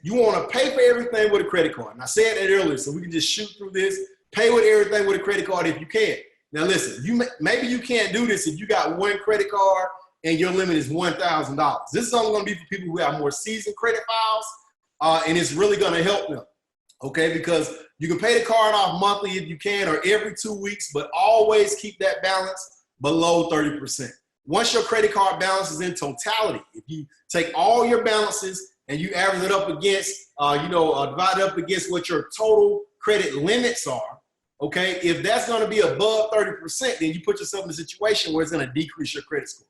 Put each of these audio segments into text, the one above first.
You want to pay for everything with a credit card. And I said that earlier, so we can just shoot through this. Pay with everything with a credit card if you can. Now listen, maybe you can't do this if you got one credit card and your limit is $1,000. This is only going to be for people who have more seasoned credit files, and it's really going to help them, okay? Because you can pay the card off monthly if you can, or every 2 weeks, but always keep that balance below 30%. Once your credit card balance is in totality, if you take all your balances and you average it up against, divide it up against what your total credit limits are, okay? If that's going to be above 30%, then you put yourself in a situation where it's going to decrease your credit score.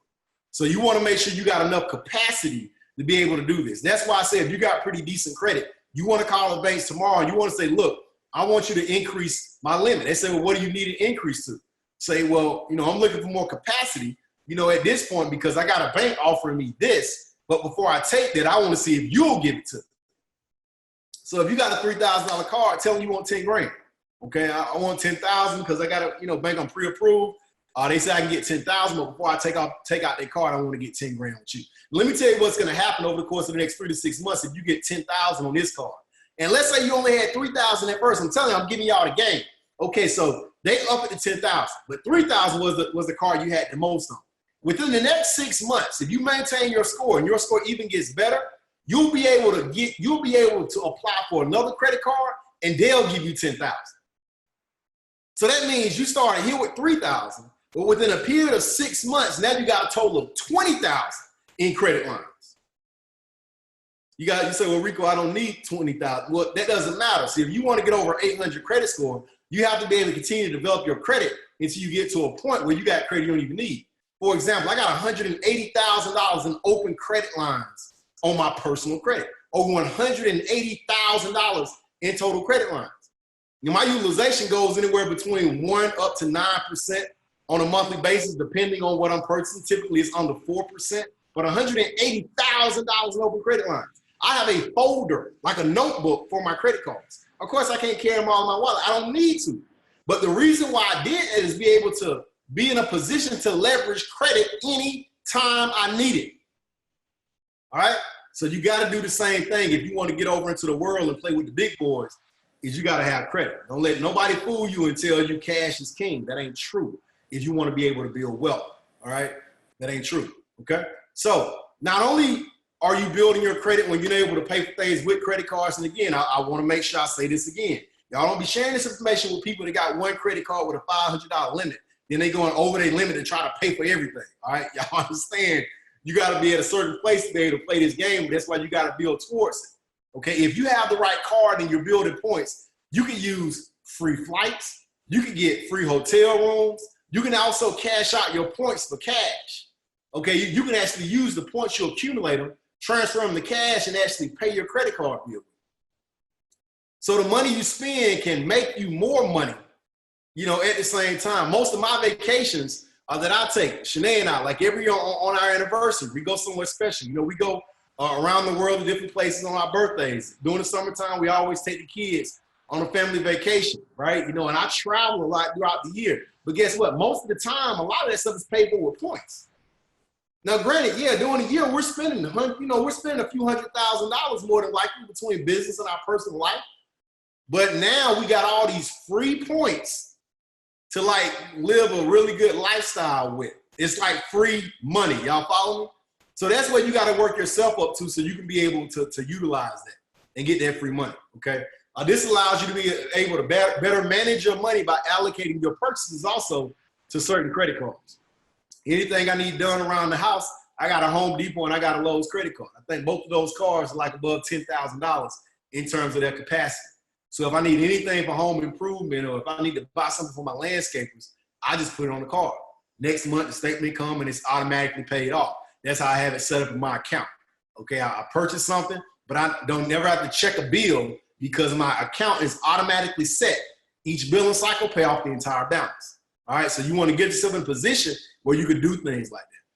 So you want to make sure you got enough capacity to be able to do this. That's why I said if you got pretty decent credit, you want to call the banks tomorrow and you want to say, look, I want you to increase my limit. They say, well, what do you need an increase to? Say, well, I'm looking for more capacity, at this point, because I got a bank offering me this, but before I take that, I want to see if you'll give it to me. So if you got a $3,000 card, tell them you want 10 grand. Okay, I want 10,000 because I got a bank on pre-approved. They say I can get 10,000, but before I take out their card, I want to get 10 grand with you. Let me tell you what's going to happen over the course of the next 3 to 6 months if you get 10,000 on this card. And let's say you only had 3,000 at first. I'm telling you, I'm giving y'all the game. Okay, so they up it to 10,000, but 3,000 was the card you had the most on. Within the next 6 months, if you maintain your score and your score even gets better, you'll be able to apply for another credit card and they'll give you 10,000. So that means you started here with 3,000, but within a period of 6 months, now you got a total of 20,000 in credit lines. You say, well, Rico, I don't need 20,000. Well, that doesn't matter. See, if you want to get over 800 credit score, you have to be able to continue to develop your credit until you get to a point where you got credit you don't even need. For example, I got $180,000 in open credit lines on my personal credit, over $180,000 in total credit lines. Now, my utilization goes anywhere between 1% up to 9% on a monthly basis, depending on what I'm purchasing. Typically, it's under 4%, but $180,000 in open credit lines. I have a folder, like a notebook for my credit cards. Of course, I can't carry them all in my wallet. I don't need to. But the reason why I did it is be able to be in a position to leverage credit any time I need it. All right? So you got to do the same thing if you want to get over into the world and play with the big boys, is you got to have credit. Don't let nobody fool you and tell you cash is king. That ain't true if you want to be able to build wealth. All right? That ain't true. Okay? So not only are you building your credit when you're able to pay for things with credit cards, and again, I want to make sure I say this again. Y'all don't be sharing this information with people that got one credit card with a $500 limit. Then they going over their limit and try to pay for everything. All right? Y'all understand you got to be at a certain place to be able to play this game, but that's why you got to build towards it. Okay? If you have the right card and you're building points, you can use free flights. You can get free hotel rooms. You can also cash out your points for cash. Okay? You can actually use the points you accumulate them, transfer them to cash, and actually pay your credit card bill. So the money you spend can make you more money, at the same time. Most of my vacations that I take, Shanae and I, like every year on our anniversary, we go somewhere special. We go around the world to different places on our birthdays. During the summertime, we always take the kids on a family vacation, right? And I travel a lot throughout the year. But guess what? Most of the time, a lot of that stuff is paid for with points. Now, granted, yeah, during the year, we're spending a few $100,000 more than likely between business and our personal life. But now we got all these free points to live a really good lifestyle with. It's like free money. Y'all follow me? So that's what you got to work yourself up to so you can be able to utilize that and get that free money, okay? This allows you to be able to better manage your money by allocating your purchases also to certain credit cards. Anything I need done around the house, I got a Home Depot and I got a Lowe's credit card. I think both of those cards are above $10,000 in terms of their capacity. So if I need anything for home improvement or if I need to buy something for my landscapers, I just put it on the card. Next month, the statement comes and it's automatically paid off. That's how I have it set up in my account. Okay, I purchase something, but I don't never have to check a bill because my account is automatically set. Each billing cycle pay off the entire balance. All right, so you want to get yourself in a position where you could do things like that.